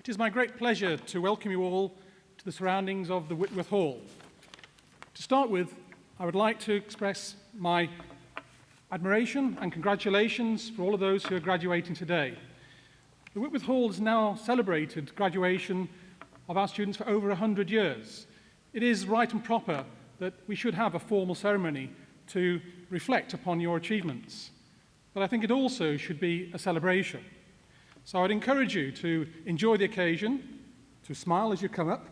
It is my great pleasure to welcome you all to the surroundings of the Whitworth Hall. To start with, I would like to express my admiration and congratulations for all of those who are graduating today. The Whitworth Hall has now celebrated graduation of our students for over 100 years. It is right and proper that we should have a formal ceremony to reflect upon your achievements. But I think it also should be a celebration. So I'd encourage you to enjoy the occasion, to smile as you come up.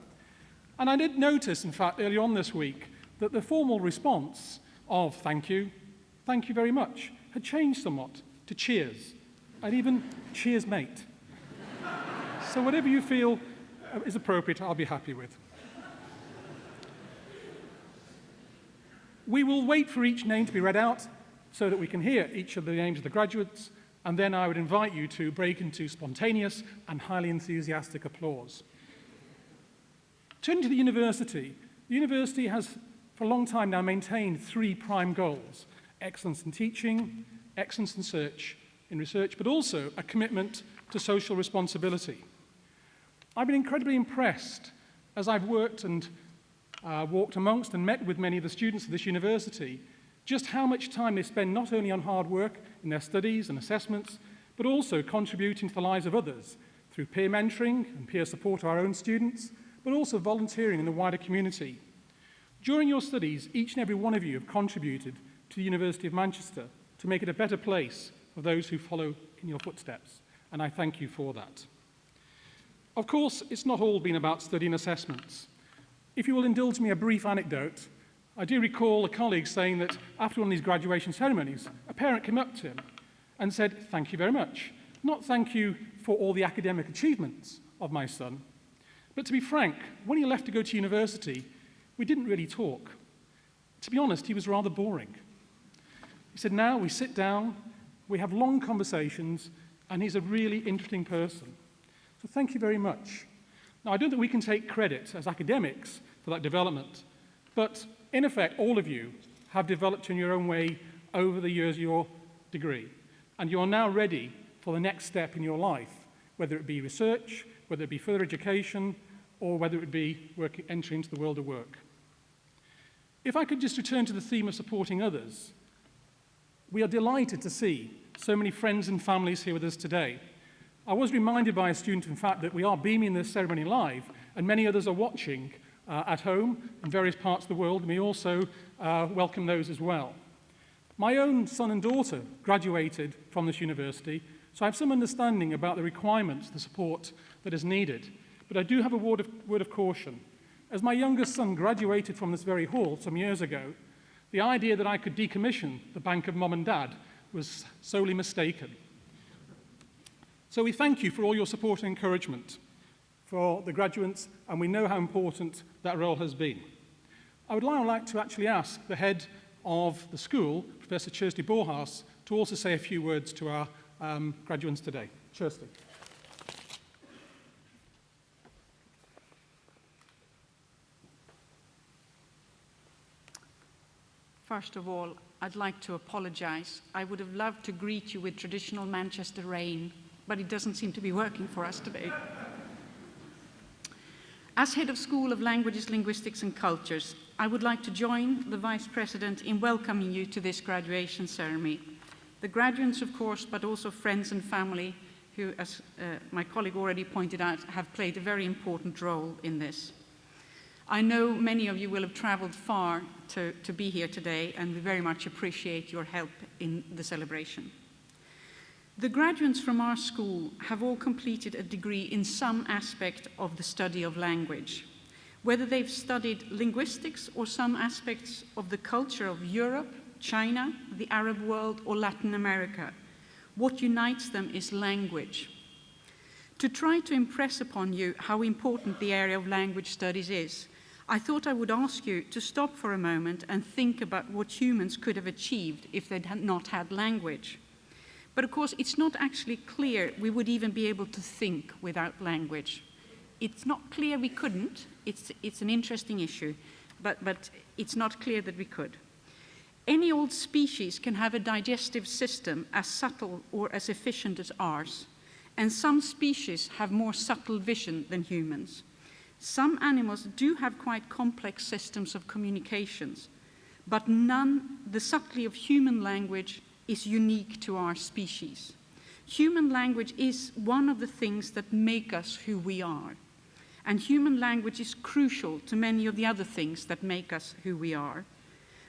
And I did notice, in fact, early on this week, that the formal response of thank you very much, had changed somewhat to cheers, and even cheers mate. So whatever you feel is appropriate, I'll be happy with. We will wait for each name to be read out so that we can hear each of the names of the graduates, and then I would invite you to break into spontaneous and highly enthusiastic applause. Turning to the university has for a long time now maintained three prime goals: excellence in teaching, excellence in research, but also a commitment to social responsibility. I've been incredibly impressed as I've worked and walked amongst and met with many of the students of this university, just how much time they spend not only on hard work in their studies and assessments, but also contributing to the lives of others through peer mentoring and peer support of our own students, but also volunteering in the wider community. During your studies, each and every one of you have contributed to the University of Manchester to make it a better place for those who follow in your footsteps, and I thank you for that. Of course, it's not all been about study and assessments. If you will indulge me a brief anecdote, I do recall a colleague saying that after one of these graduation ceremonies, a parent came up to him and said, "Thank you very much. Not thank you for all the academic achievements of my son, but to be frank, when he left to go to university, we didn't really talk. To be honest, he was rather boring." He said, "Now we sit down, we have long conversations, and he's a really interesting person. So thank you very much." Now, I don't think we can take credit as academics for that development, but in effect, all of you have developed in your own way over the years of your degree, and you are now ready for the next step in your life, whether it be research, whether it be further education, or whether it be entry into the world of work. If I could just return to the theme of supporting others, we are delighted to see so many friends and families here with us today. I was reminded by a student, in fact, that we are beaming this ceremony live, and many others are watching at home in various parts of the world, and we also welcome those as well. My own son and daughter graduated from this university, so I have some understanding about the requirements, the support that is needed. But I do have a word of caution. As my youngest son graduated from this very hall some years ago, the idea that I could decommission the bank of mum and dad was solely mistaken. So we thank you for all your support and encouragement for the graduates, and we know how important that role has been. I would now like to actually ask the head of the school, Professor Kirsty Borhaus, to also say a few words to our graduates today. Kirsty. First of all, I'd like to apologize. I would have loved to greet you with traditional Manchester rain, but it doesn't seem to be working for us today. As head of School of Languages, Linguistics and Cultures, I would like to join the Vice President in welcoming you to this graduation ceremony. The graduates, of course, but also friends and family who, as my colleague already pointed out, have played a very important role in this. I know many of you will have traveled far to be here today, and we very much appreciate your help in the celebration. The graduates from our school have all completed a degree in some aspect of the study of language. Whether they've studied linguistics or some aspects of the culture of Europe, China, the Arab world, or Latin America, what unites them is language. To try to impress upon you how important the area of language studies is, I thought I would ask you to stop for a moment and think about what humans could have achieved if they'd not had language. But of course, it's not actually clear we would even be able to think without language. It's not clear we couldn't. It's an interesting issue, but it's not clear that we could. Any old species can have a digestive system as subtle or as efficient as ours, and some species have more subtle vision than humans. Some animals do have quite complex systems of communications, but the subtlety of human language is unique to our species. Human language is one of the things that make us who we are. And human language is crucial to many of the other things that make us who we are.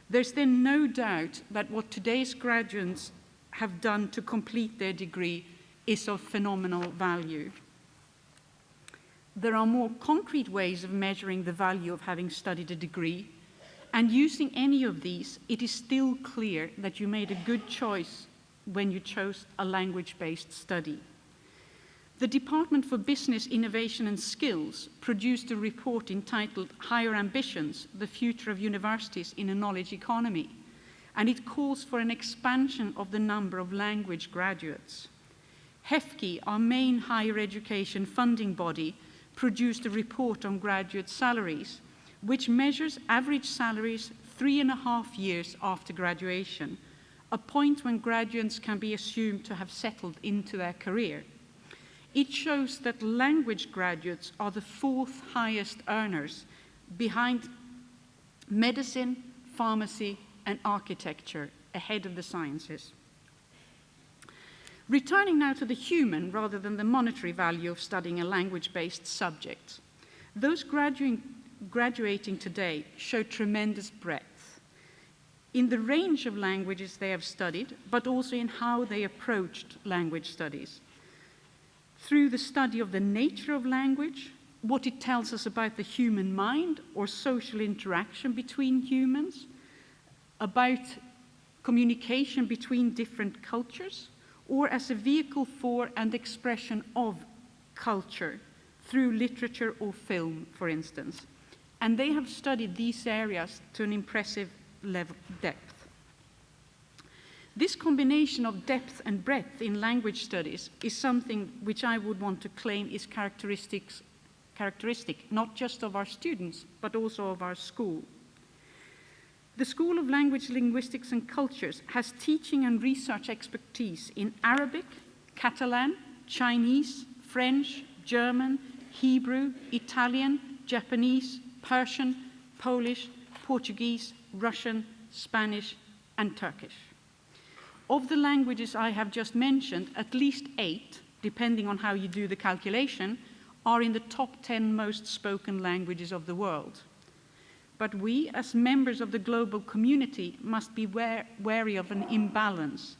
There's then no doubt that what today's graduates have done to complete their degree is of phenomenal value. There are more concrete ways of measuring the value of having studied a degree, and using any of these, it is still clear that you made a good choice when you chose a language-based study. The Department for Business, Innovation and Skills produced a report entitled Higher Ambitions, the Future of Universities in a Knowledge Economy, and it calls for an expansion of the number of language graduates. HEFCI, our main higher education funding body, produced a report on graduate salaries, which measures average salaries 3.5 years after graduation, a point when graduates can be assumed to have settled into their career. It shows that language graduates are the 4th highest earners behind medicine, pharmacy, and architecture, ahead of the sciences. Returning now to the human rather than the monetary value of studying a language-based subject, those graduating today show tremendous breadth in the range of languages they have studied, but also in how they approached language studies. Through the study of the nature of language, what it tells us about the human mind or social interaction between humans, about communication between different cultures, or as a vehicle for and expression of culture through literature or film, for instance. And they have studied these areas to an impressive depth. This combination of depth and breadth in language studies is something which I would want to claim is characteristic not just of our students, but also of our school. The School of Language, Linguistics and Cultures has teaching and research expertise in Arabic, Catalan, Chinese, French, German, Hebrew, Italian, Japanese, Persian, Polish, Portuguese, Russian, Spanish, and Turkish. Of the languages I have just mentioned, at least 8, depending on how you do the calculation, are in the top 10 most spoken languages of the world. But we, as members of the global community, must be wary of an imbalance.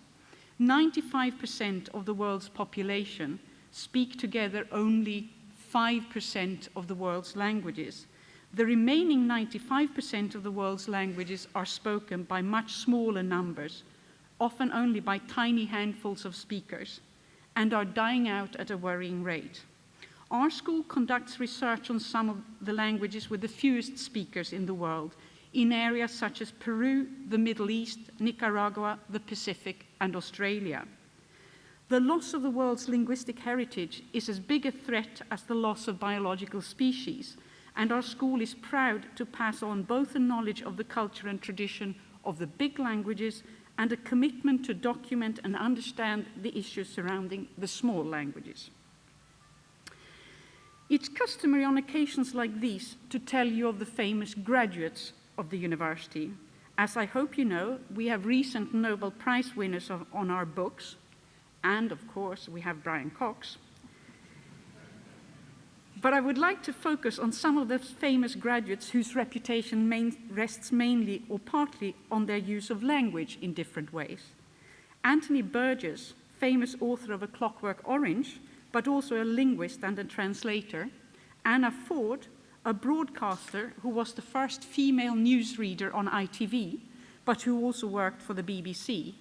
95% of the world's population speak together only 5% of the world's languages. The remaining 95% of the world's languages are spoken by much smaller numbers, often only by tiny handfuls of speakers, and are dying out at a worrying rate. Our school conducts research on some of the languages with the fewest speakers in the world, in areas such as Peru, the Middle East, Nicaragua, the Pacific, and Australia. The loss of the world's linguistic heritage is as big a threat as the loss of biological species, and our school is proud to pass on both the knowledge of the culture and tradition of the big languages and a commitment to document and understand the issues surrounding the small languages. It's customary on occasions like these to tell you of the famous graduates of the university. As I hope you know, we have recent Nobel Prize winners on our books, and of course we have Brian Cox. But I would like to focus on some of those famous graduates whose reputation rests mainly or partly on their use of language in different ways. Anthony Burgess, famous author of A Clockwork Orange, but also a linguist and a translator. Anna Ford, a broadcaster who was the first female newsreader on ITV, but who also worked for the BBC.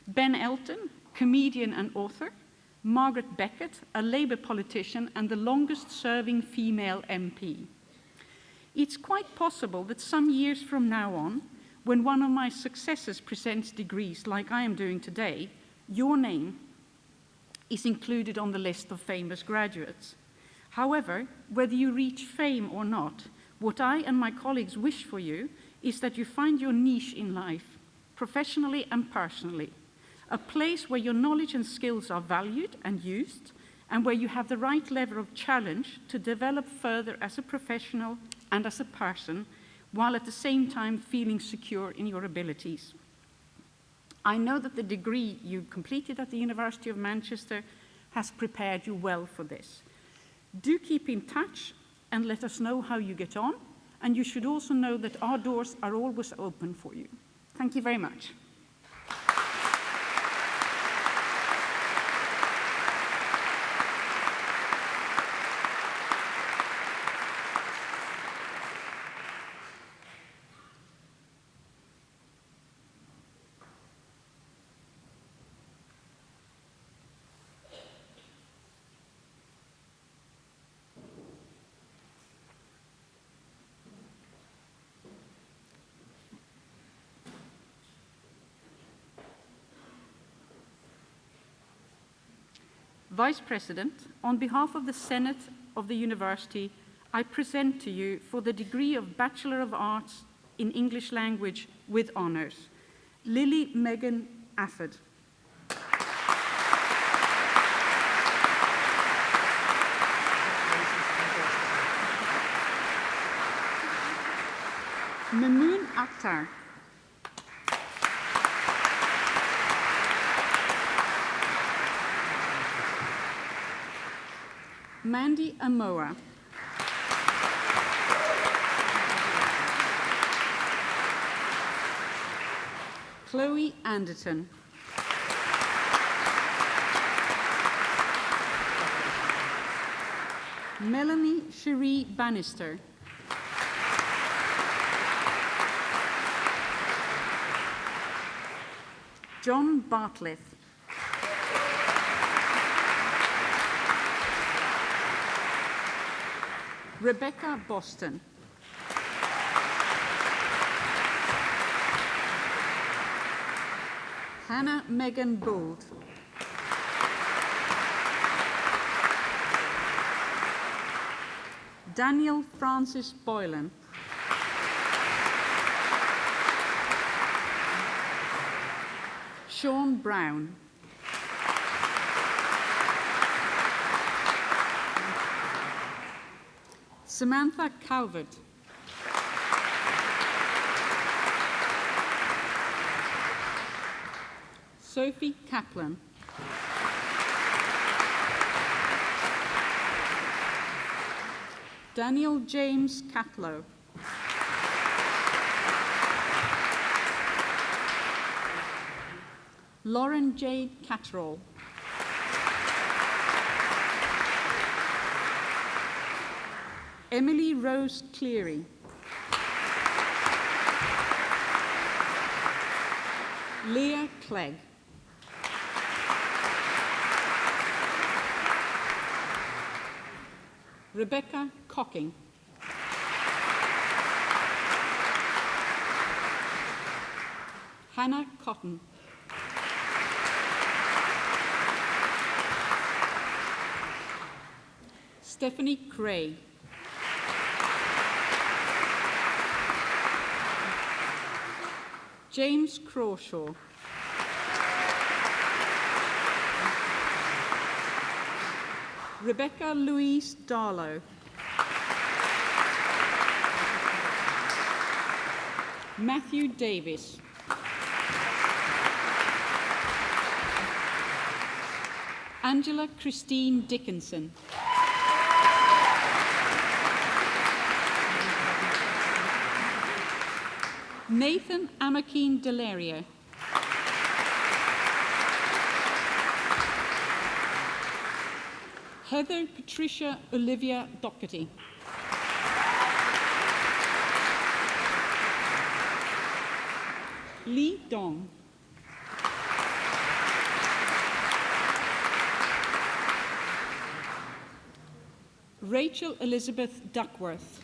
Ben Elton, comedian and author. Margaret Beckett, a Labour politician and the longest-serving female MP. It's quite possible that some years from now on, when one of my successors presents degrees like I am doing today, your name is included on the list of famous graduates. However, whether you reach fame or not, what I and my colleagues wish for you is that you find your niche in life, professionally and personally, a place where your knowledge and skills are valued and used, and where you have the right level of challenge to develop further as a professional and as a person, while at the same time feeling secure in your abilities. I know that the degree you completed at the University of Manchester has prepared you well for this. Do keep in touch and let us know how you get on, and you should also know that our doors are always open for you. Thank you very much. Vice President, on behalf of the Senate of the University, I present to you for the degree of Bachelor of Arts in English Language with Honours, Lily Megan Afford. Mamoon Akhtar. Mandy Amoa. Chloe Anderton. Melanie Cherie Bannister. John Bartlett. Rebecca Boston. Hannah Megan Bould. Daniel Francis Boylan. Sean Brown. Samantha Calvert. Sophie Kaplan. Daniel James Catlow. Lauren Jade Catterall. Emily Rose Cleary. Leah Clegg. Rebecca Cocking. Hannah Cotton. Stephanie Craig. James Crawshaw. Rebecca Louise Darlow. Matthew Davis. Angela Christine Dickinson. Nathan Amakeen Delaria. Heather Patricia Olivia Doherty. Lee Dong. Rachel Elizabeth Duckworth.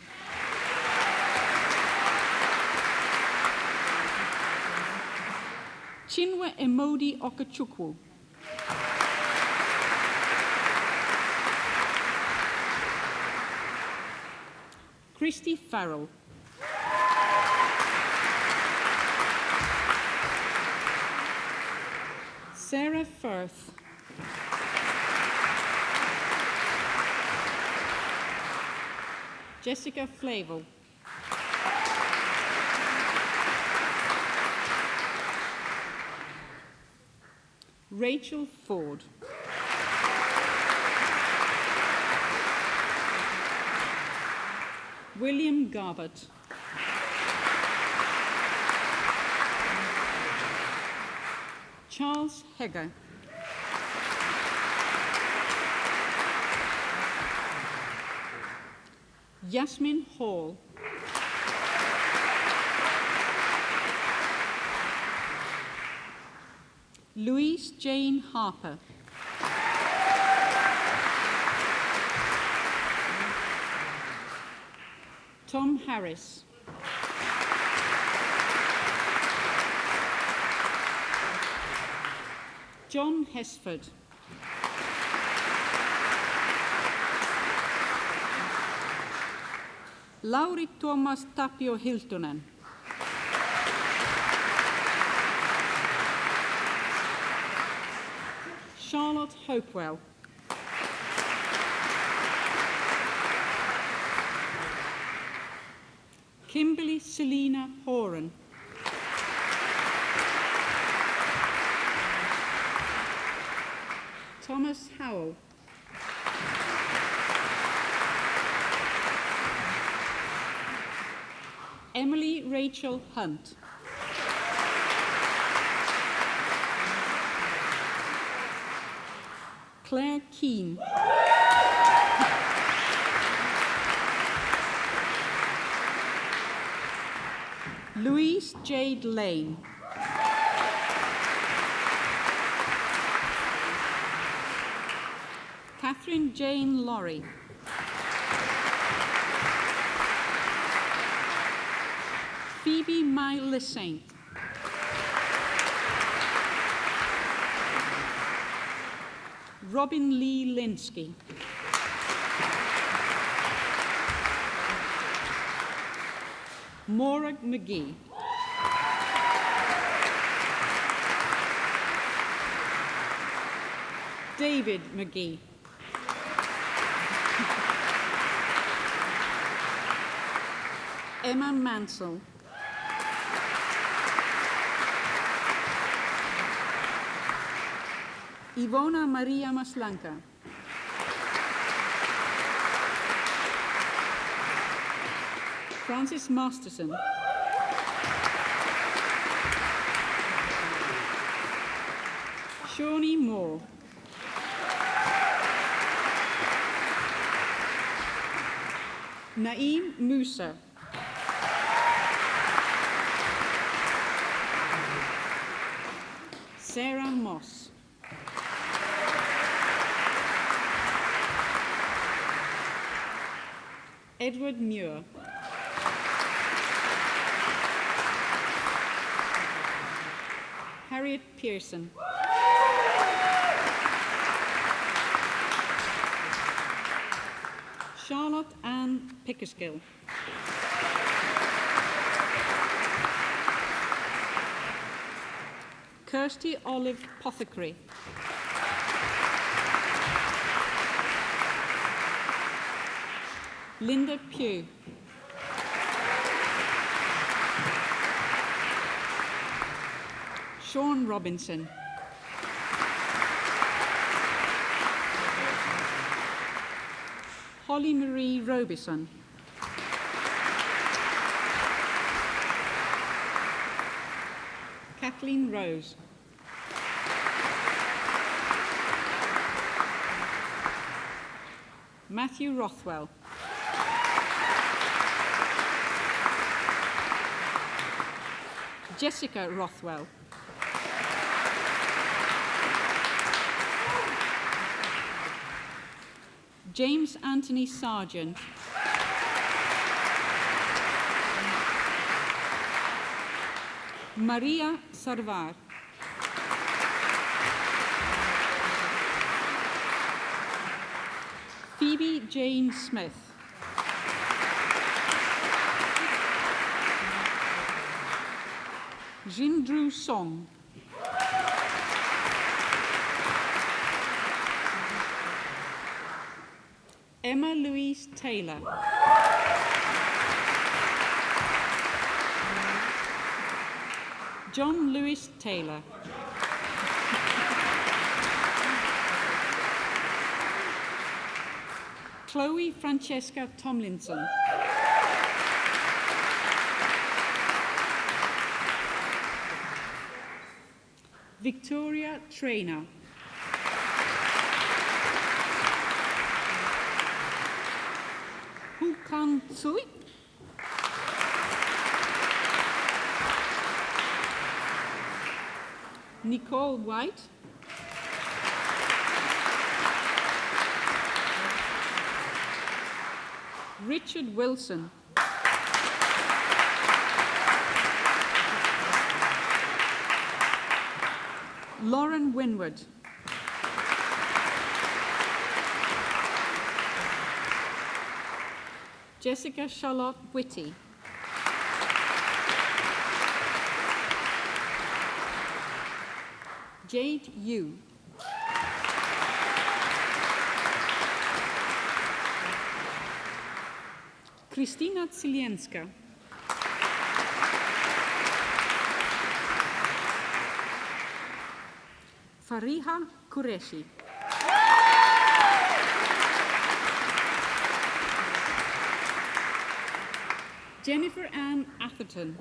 Chinwe Emodi Okachukwu. Christy Farrell. Sarah Firth. Jessica Flavel. Rachel Ford. William Garbett. Charles Hegger. Yasmin Hall. Louise Jane Harper. Tom Harris. John Hesford. Lauri Tuomas Tapio Hiltunen. Charlotte Hopewell. Kimberly Selina Horan. Thomas Howell. Emily Rachel Hunt. Claire Keane. Louise Jade Lane. Catherine Jane Laurie. Phoebe Mai Lissaint. Robin Lee Linsky. Maura McGee. David McGee. Emma Mansell. Ivona Maria Maslanka. Francis Masterson. Shawnee Moore. Naeem Musa. Sarah Moss. Edward Muir. Harriet Pearson. Charlotte Ann Pickersgill. Kirsty Olive Pothecary. Linda Pugh. Sean Robinson. Holly Marie Robison. Kathleen Rose. Matthew Rothwell. Jessica Rothwell. James Anthony Sargent. Maria Sarvar. Phoebe Jane Smith. Jindru Song. Emma Louise Taylor. John Lewis Taylor. Chloe Francesca Tomlinson. Victoria Trainer. Hukan Tsui. Nicole White. Richard Wilson. Lauren Winward. Jessica Charlotte Whitty. Jade Yu. Kristina Zilienska. Fariha Qureshi. Jennifer Ann Atherton.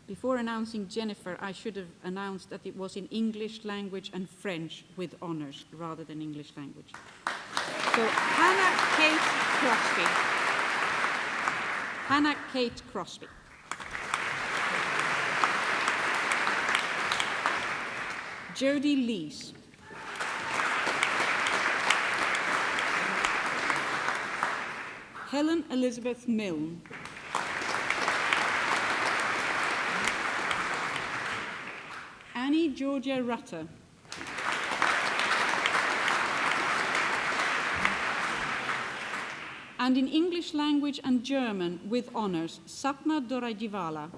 Before announcing Jennifer, I should have announced that it was in English language and French with honors rather than English language. So Hannah Kate Crosby. Hannah Kate Crosby. Jodie Lees. Helen Elizabeth Milne. Annie Georgia Rutter. And in English language and German with honors, Sapna Dorajivala.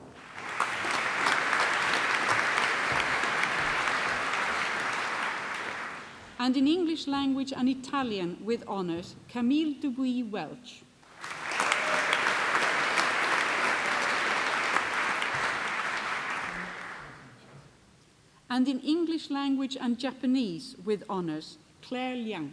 And in English language and Italian with honors, Camille Dubuis Welch. And in English language and Japanese with honors, Claire Liang.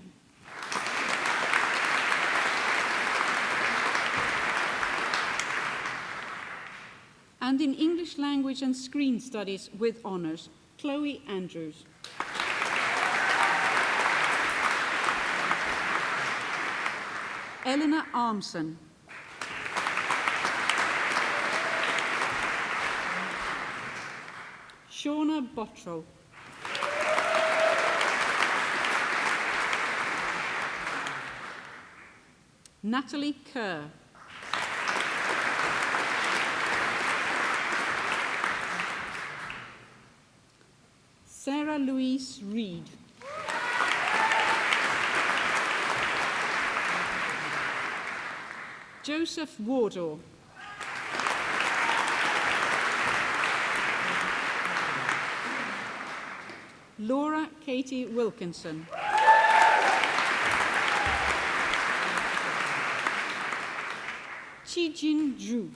And in English language and screen studies with honors, Chloe Andrews. Eleanor Armson. Shauna Bottrell. Natalie Kerr. Sarah Louise Reed. Joseph Wardour. Laura Katie Wilkinson. Chi-Jin Zhu.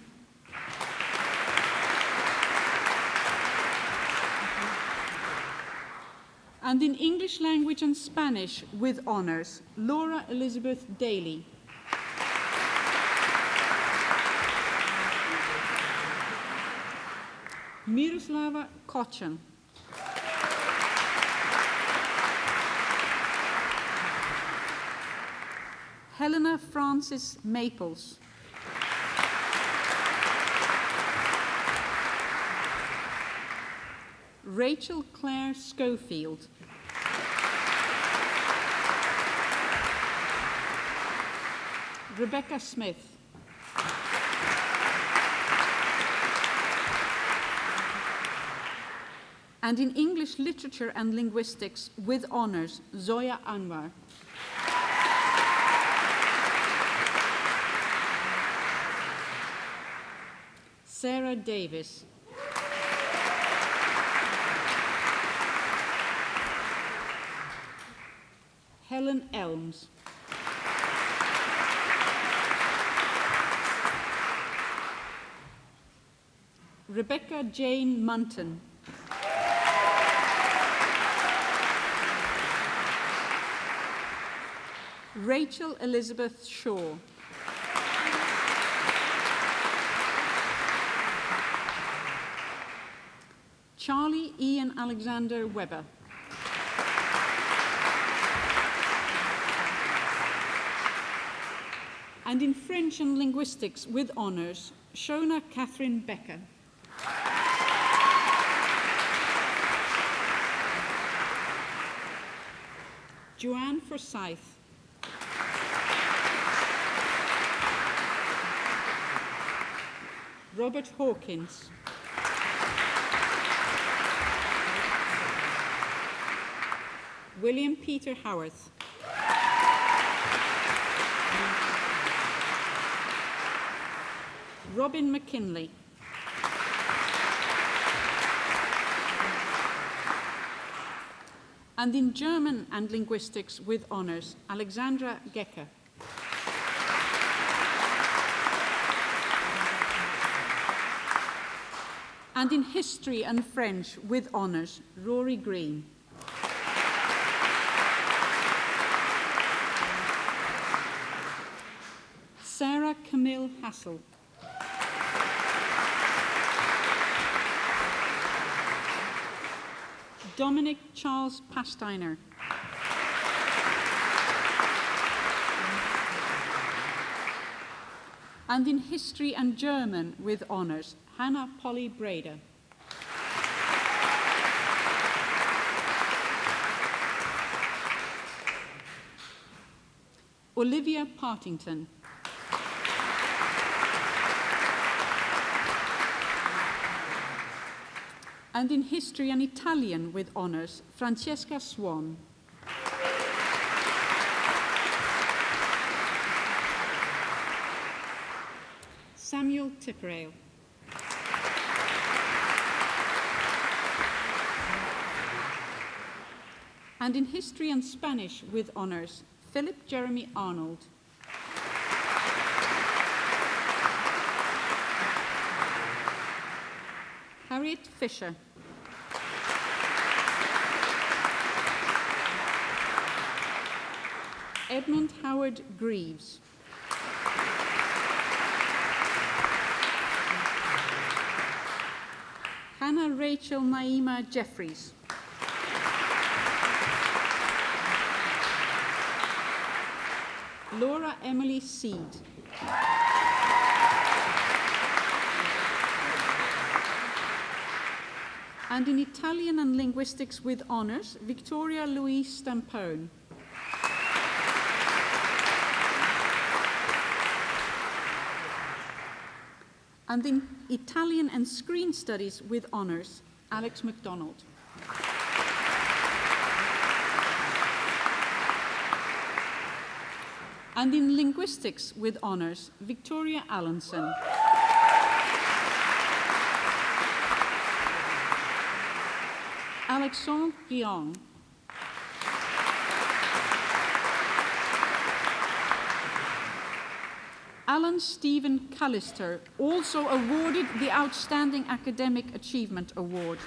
And in English language and Spanish with honors, Laura Elizabeth Daly. Miroslava Kochan. Helena Francis Maples. Rachel Claire Schofield. Rebecca Smith. And in English Literature and Linguistics with honors, Zoya Anwar. Sarah Davis. Helen Elms. Rebecca Jane Munton. Rachel Elizabeth Shaw. Charlie Ian Alexander Webber. And in French and Linguistics with honours, Shona Catherine Becker. Joanne Forsyth. Robert Hawkins. William Peter Howarth. Robin McKinley. And in German and Linguistics with honours, Alexandra Gecker. And in History and French with honours, Rory Green. Sarah Camille Hassel. Dominic Charles Pasteiner. And in History and German with honours, Hannah Polly Brader. Olivia Partington. And in History and Italian with honours, Francesca Swan. Samuel Tipperail. And in History and Spanish with honours, Philip Jeremy Arnold. Harriet Fisher. Edmund Howard Greaves. Hannah Rachel Naima Jeffries. Laura Emily Seed. And in Italian and Linguistics with honours, Victoria Louise Stampone. And in Italian and Screen Studies with honours, Alex MacDonald. And in Linguistics with honours, Victoria Allenson. Alexandre Briand. Alan Stephen Callister, also awarded the Outstanding Academic Achievement Award.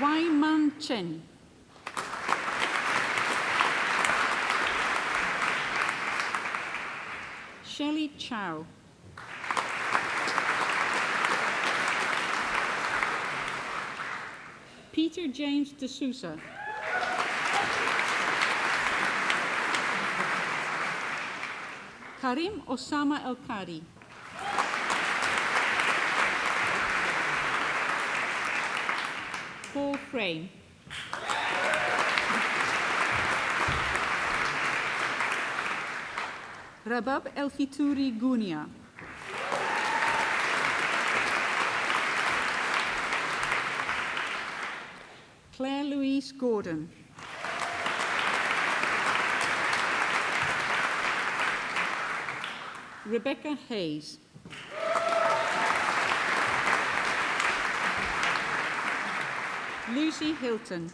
Wai Man Chen. Shelley Chow. Peter James de Souza. Karim Osama El-Kadi. Paul Frame. Rabab El-Fitouri Gounia. Claire Louise Gordon. Rebecca Hayes. Lucy Hilton.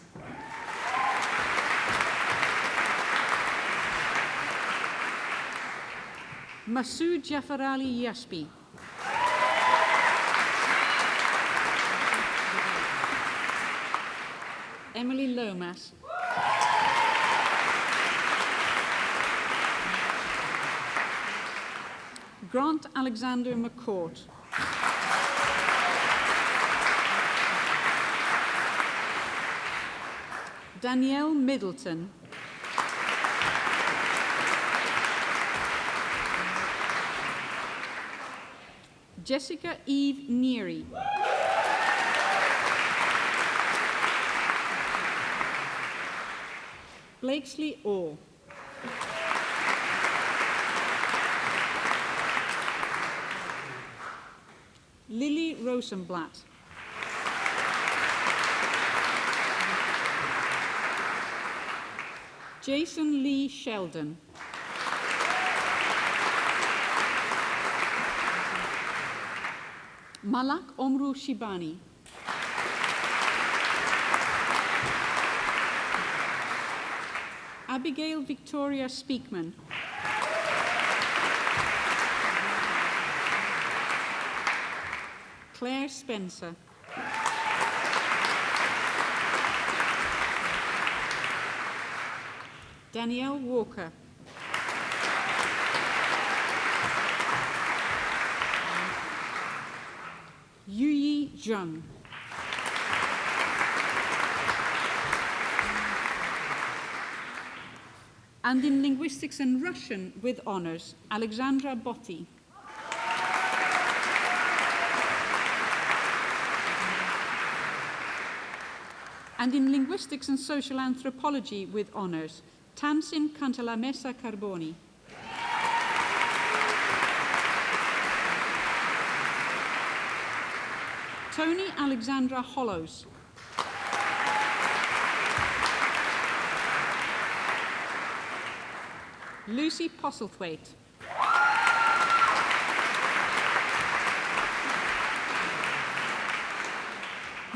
Masood Jafarali Yaspi. Emily Lomas. Grant Alexander McCourt. Danielle Middleton. Jessica Eve Neary. Blakesley Orr. Lily Rosenblatt. Jason Lee Sheldon. Malak Omru Shibani. Abigail Victoria Speakman. Claire Spencer. Danielle Walker. Yuyi Zhang. And in Linguistics and Russian with honours, Alexandra Botti. And in Linguistics and Social Anthropology with honours, Tamsin Cantalamessa Carboni. Tony Alexandra Hollows. Lucy Postlethwaite.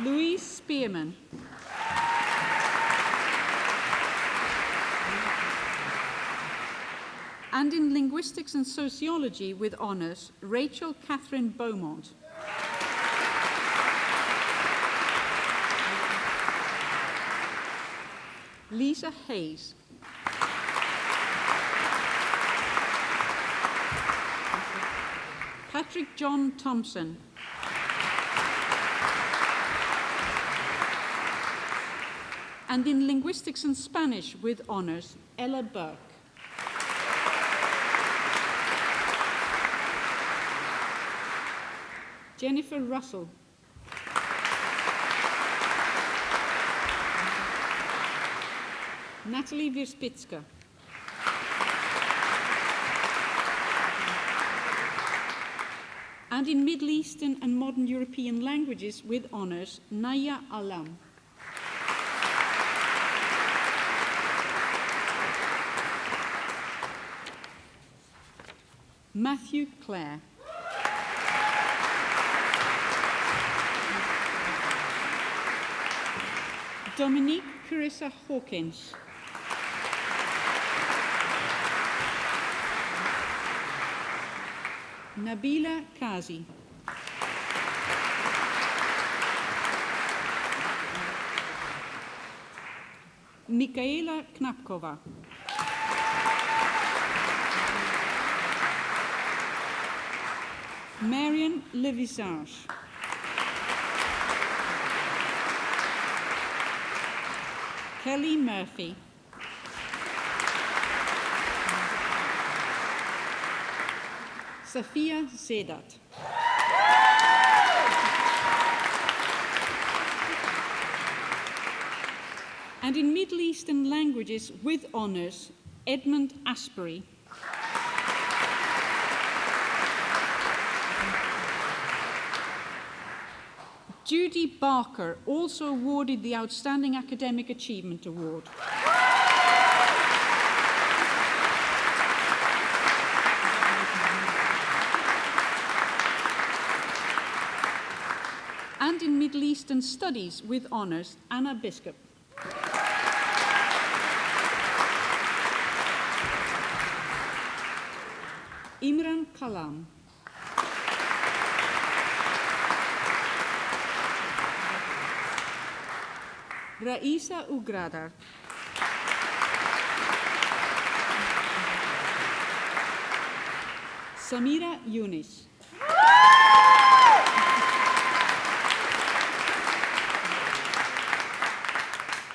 Louise Spearman. And in Linguistics and Sociology with honours, Rachel Catherine Beaumont. Lisa Hayes. Patrick John Thompson. And in Linguistics and Spanish with honours, Ella Burke. Jennifer Russell. Natalie Wierspitska. And in Middle Eastern and Modern European Languages with honours, Naya Alam. Matthew Clare. Dominique Carissa Hawkins. Nabila Kazi. Mikaela Knapkova. Marion Levisage. Kelly Murphy. Safia Zedat. And in Middle Eastern Languages with honours, Edmund Ashbury. Judy Barker, also awarded the Outstanding Academic Achievement Award. and in Middle Eastern Studies with honours, Anna Biskup. Imran Kalam. Raisa Ugradar. Samira Yunis.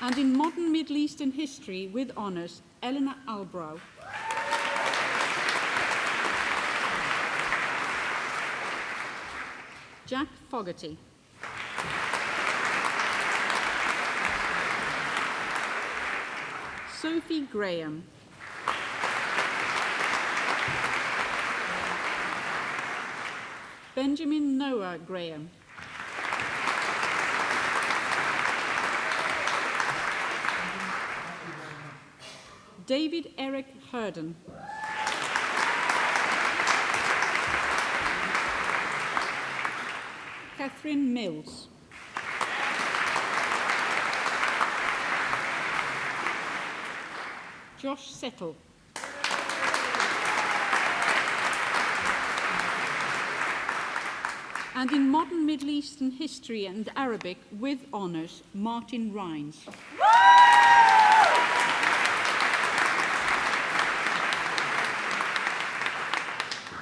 And in Modern Middle Eastern History with honours, Eleanor Albrow. Jack Fogarty. Sophie Graham. Benjamin Noah Graham. David Eric Herden. Catherine Mills. Josh Settle. And in Modern Middle Eastern History and Arabic with honours, Martin Rhines.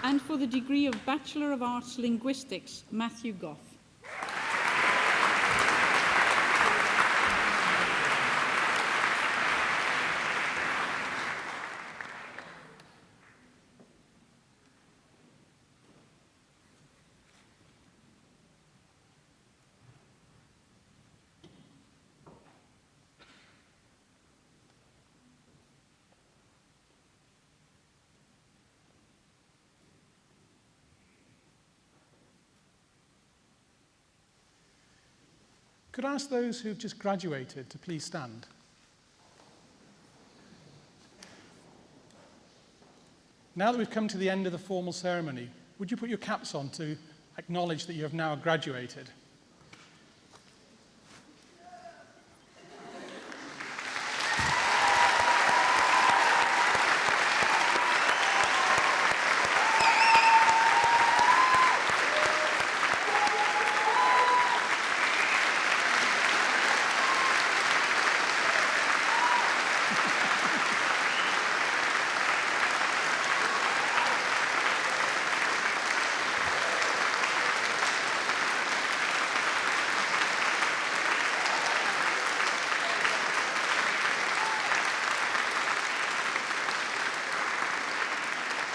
And for the degree of Bachelor of Arts Linguistics, Matthew Goff. Could I ask those who've just graduated to please stand? Now that we've come to the end of the formal ceremony, would you put your caps on to acknowledge that you have now graduated?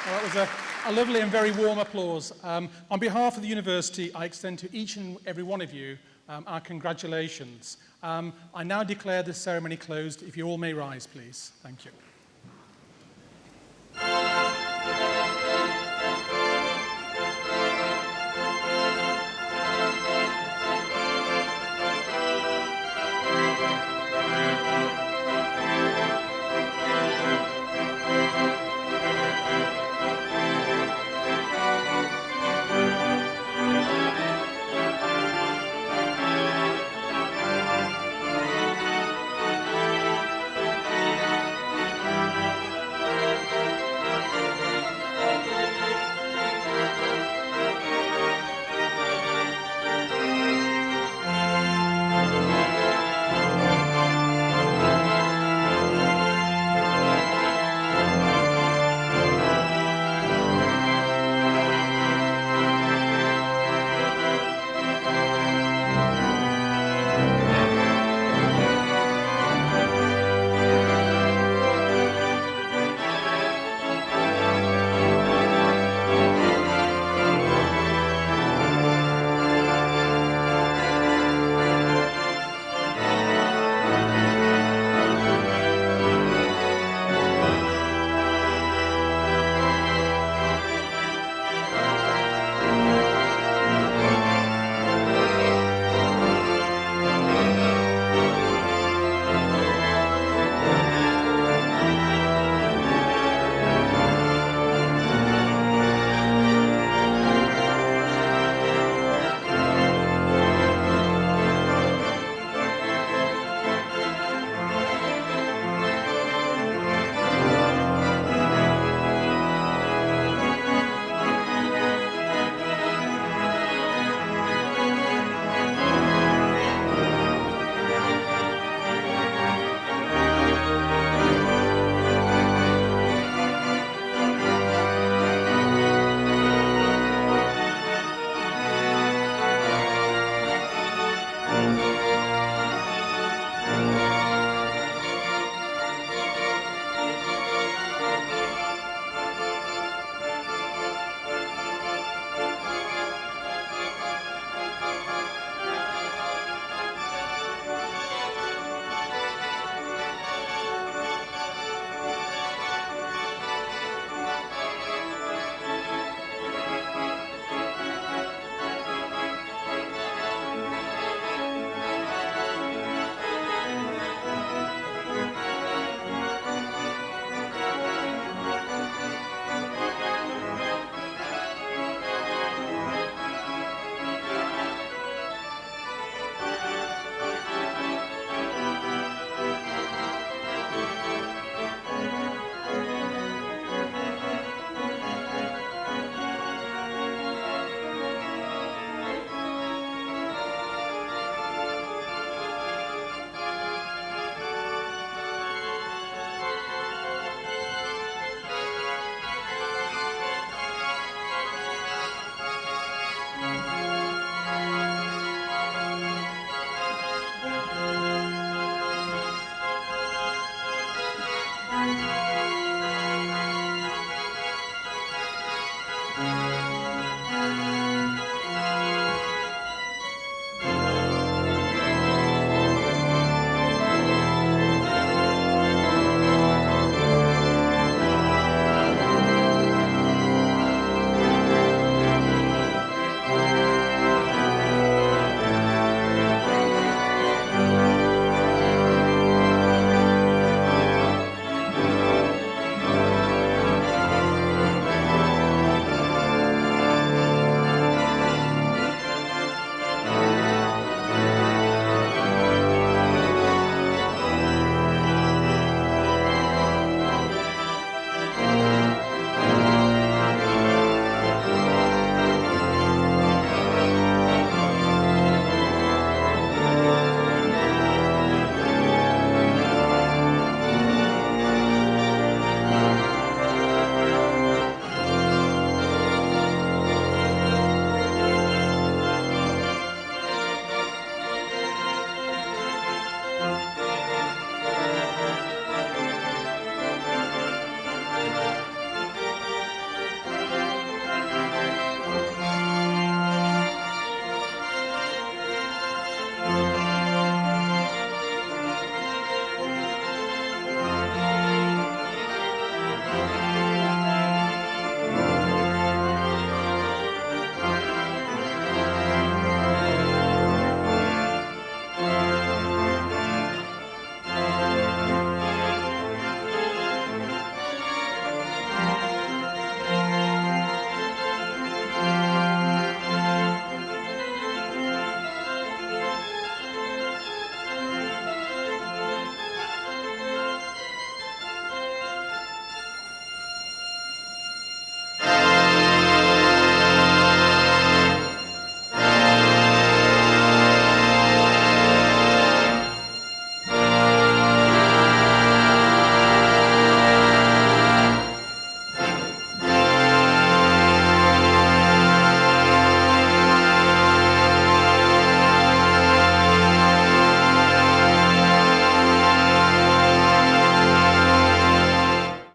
Well, that was a lovely and very warm applause. On behalf of the university, I extend to each and every one of you our congratulations. I now declare this ceremony closed. If you all may rise, please. Thank you.